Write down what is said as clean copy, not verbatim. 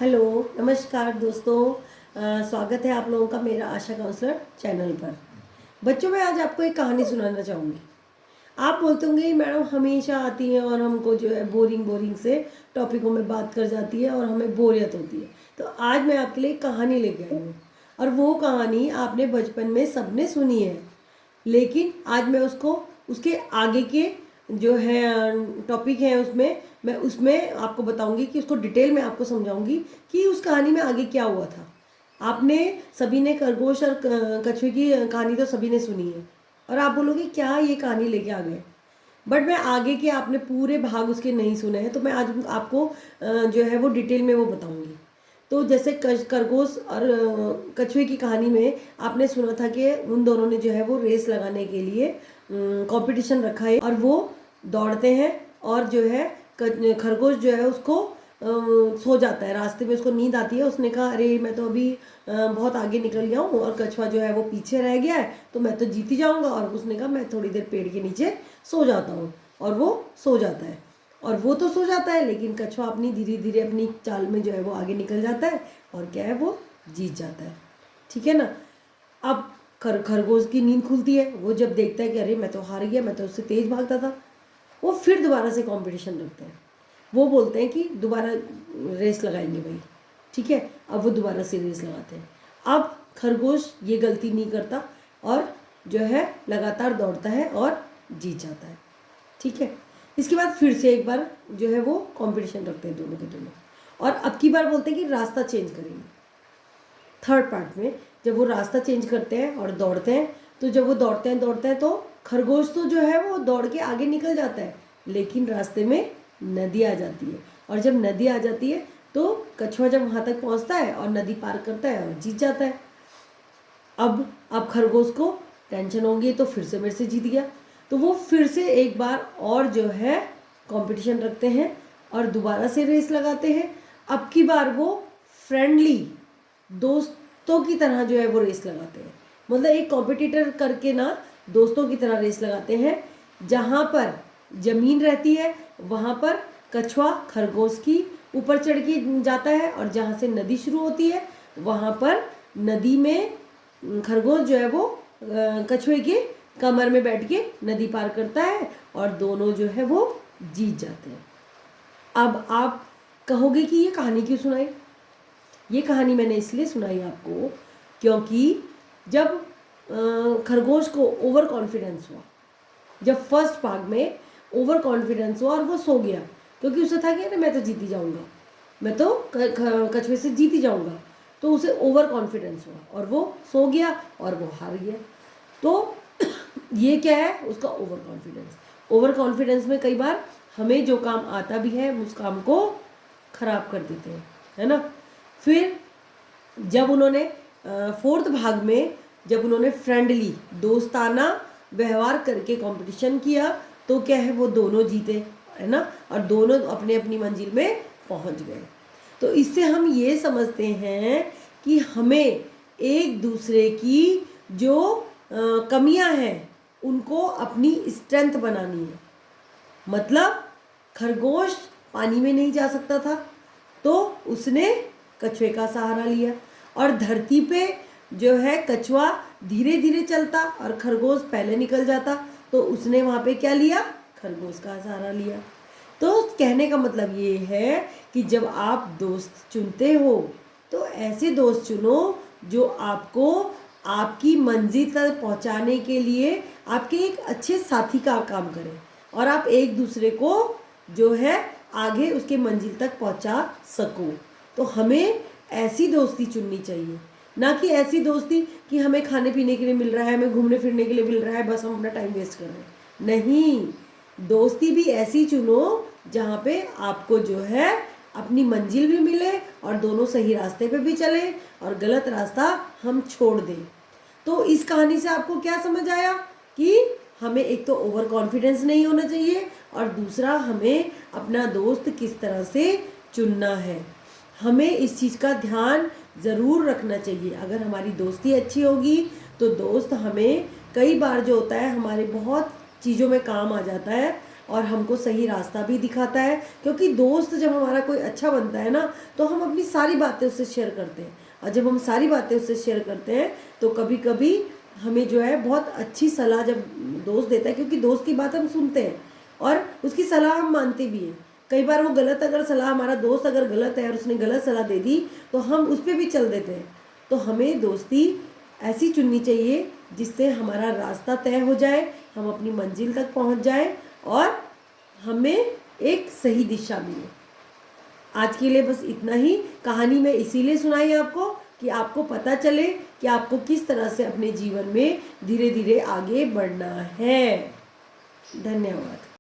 Hello, नमस्कार दोस्तों। स्वागत है आप लोगों का मेरा आशा काउंसलर चैनल पर। बच्चों, मैं आज आपको एक कहानी सुनाना चाहूँगी। आप बोलते होंगे मैडम हमेशा आती हैं और हमको जो है बोरिंग बोरिंग से टॉपिकों में बात कर जाती है और हमें बोरियत होती है। तो आज मैं आपके लिए एक कहानी लेके आई हूँ और वो कहानी आपने बचपन में सबने सुनी है, लेकिन आज मैं उसको उसके आगे के जो है टॉपिक है उसमें मैं उसमें आपको बताऊंगी कि उसको डिटेल में आपको समझाऊंगी कि उस कहानी में आगे क्या हुआ था। आपने सभी ने खरगोश और कछुए की कहानी तो सभी ने सुनी है और आप बोलोगे क्या ये कहानी लेके आ गए, बट मैं आगे के आपने पूरे भाग उसके नहीं सुने हैं, तो मैं आज आपको जो है वो डिटेल में वो बताऊंगी। तो जैसे खरगोश और कछुए की कहानी में आपने सुना था कि उन दोनों ने जो है वो रेस लगाने के लिए कंपटीशन रखा है और वो दौड़ते हैं और जो है खरगोश जो है उसको सो जाता है। रास्ते में उसको नींद आती है। उसने कहा अरे मैं तो अभी बहुत आगे निकल गया हूँ और कछुआ जो है वो पीछे रह गया है, तो मैं तो जीत ही जाऊँगा। और उसने कहा मैं थोड़ी देर पेड़ के नीचे सो जाता हूँ, और वो सो जाता है। और वो तो सो जाता है, लेकिन कछुआ अपनी धीरे धीरे अपनी चाल में जो है वो आगे निकल जाता है और क्या है वो जीत जाता है। ठीक है ना। अब खरगोश की नींद खुलती है। वो जब देखता है कि अरे मैं तो हार गया, मैं तो उससे तेज भागता था, वो फिर दोबारा से कंपटीशन रखते हैं। वो बोलते हैं कि दोबारा रेस लगाएंगे भाई। ठीक है। अब वो दोबारा से रेस लगाते हैं। अब खरगोश ये गलती नहीं करता और जो है लगातार दौड़ता है और जीत जाता है। ठीक है। इसके बाद फिर से एक बार जो है वो कंपटीशन रखते हैं दोनों के दोनों, और अब की बार बोलते हैं कि रास्ता चेंज करेंगे। थर्ड पार्ट में जब वो रास्ता चेंज करते हैं और दौड़ते हैं, तो जब वो दौड़ते हैं तो खरगोश तो जो है वो दौड़ के आगे निकल जाता है, लेकिन रास्ते में नदी आ जाती है। और जब नदी आ जाती है तो कछुआ जब वहाँ तक पहुँचता है और नदी पार करता है और जीत जाता है। अब खरगोश को टेंशन हो गई, तो फिर से मेरे से जीत गया। तो वो फिर से एक बार और जो है कंपटीशन रखते हैं और दोबारा से रेस लगाते हैं। अब की बार वो फ्रेंडली दोस्तों की तरह जो है वो रेस लगाते हैं। मतलब एक कॉम्पिटिटर करके ना दोस्तों की तरह रेस लगाते हैं। जहाँ पर जमीन रहती है वहाँ पर कछुआ खरगोश की ऊपर चढ़ के जाता है, और जहाँ से नदी शुरू होती है वहाँ पर नदी में खरगोश जो है वो कछुए के कमर में बैठ के नदी पार करता है और दोनों जो है वो जीत जाते हैं। अब आप कहोगे कि ये कहानी क्यों सुनाई। ये कहानी मैंने इसलिए सुनाई आपको क्योंकि जब खरगोश को ओवर कॉन्फिडेंस हुआ, जब फर्स्ट भाग में ओवर कॉन्फिडेंस हुआ और वो सो गया, क्योंकि उसे था कि मैं तो जीत ही जाऊँगा, मैं तो कछुए से जीत ही जाऊँगा, तो उसे ओवर कॉन्फिडेंस हुआ और वो सो गया और वो हार गया। तो ये क्या है, उसका ओवर कॉन्फिडेंस। ओवर कॉन्फिडेंस में कई बार हमें जो काम आता भी है उस काम को खराब कर देते हैं, है ना। फिर जब उन्होंने फोर्थ भाग में जब उन्होंने फ्रेंडली दोस्ताना व्यवहार करके कंपटीशन किया, तो क्या है वो दोनों जीते, है ना, और दोनों अपने अपनी मंजिल में पहुंच गए। तो इससे हम ये समझते हैं कि हमें एक दूसरे की जो कमियां हैं उनको अपनी स्ट्रेंथ बनानी है। मतलब खरगोश पानी में नहीं जा सकता था, तो उसने कछुए का सहारा लिया, और धरती पे जो है कछुआ धीरे धीरे चलता और खरगोश पहले निकल जाता, तो उसने वहाँ पे क्या लिया, खरगोश का सहारा लिया। तो कहने का मतलब ये है कि जब आप दोस्त चुनते हो तो ऐसे दोस्त चुनो जो आपको आपकी मंजिल तक पहुंचाने के लिए आपके एक अच्छे साथी का काम करें, और आप एक दूसरे को जो है आगे उसके मंजिल तक पहुंचा सको। तो हमें ऐसी दोस्ती चुननी चाहिए, ना कि ऐसी दोस्ती कि हमें खाने पीने के लिए मिल रहा है, हमें घूमने फिरने के लिए मिल रहा है, बस हम अपना टाइम वेस्ट कर रहे हैं। नहीं, दोस्ती भी ऐसी चुनो जहाँ पे आपको जो है अपनी मंजिल भी मिले और दोनों सही रास्ते पे भी चले और गलत रास्ता हम छोड़ दें। तो इस कहानी से आपको क्या समझ आया कि हमें एक तो ओवर कॉन्फिडेंस नहीं होना चाहिए, और दूसरा हमें अपना दोस्त किस तरह से चुनना है। हमें इस चीज़ का ध्यान ज़रूर रखना चाहिए। अगर हमारी दोस्ती अच्छी होगी तो दोस्त हमें कई बार जो होता है हमारे बहुत चीज़ों में काम आ जाता है, और हमको सही रास्ता भी दिखाता है। क्योंकि दोस्त जब हमारा कोई अच्छा बनता है ना, तो हम अपनी सारी बातें उससे शेयर करते हैं, और जब हम सारी बातें उससे शेयर करते हैं तो कभी कभी हमें जो है बहुत अच्छी सलाह जब दोस्त देता है, क्योंकि दोस्त की बात हम सुनते हैं और उसकी सलाह हम मानते भी हैं। कई बार वो गलत अगर सलाह, हमारा दोस्त अगर गलत है और उसने गलत सलाह दे दी तो हम उस पर भी चल देते हैं। तो हमें दोस्ती ऐसी चुननी चाहिए जिससे हमारा रास्ता तय हो जाए, हम अपनी मंजिल तक पहुंच जाए और हमें एक सही दिशा मिले। आज के लिए बस इतना ही। कहानी मैं इसीलिए सुनाई आपको कि आपको पता चले कि आपको किस तरह से अपने जीवन में धीरे धीरे आगे बढ़ना है। धन्यवाद।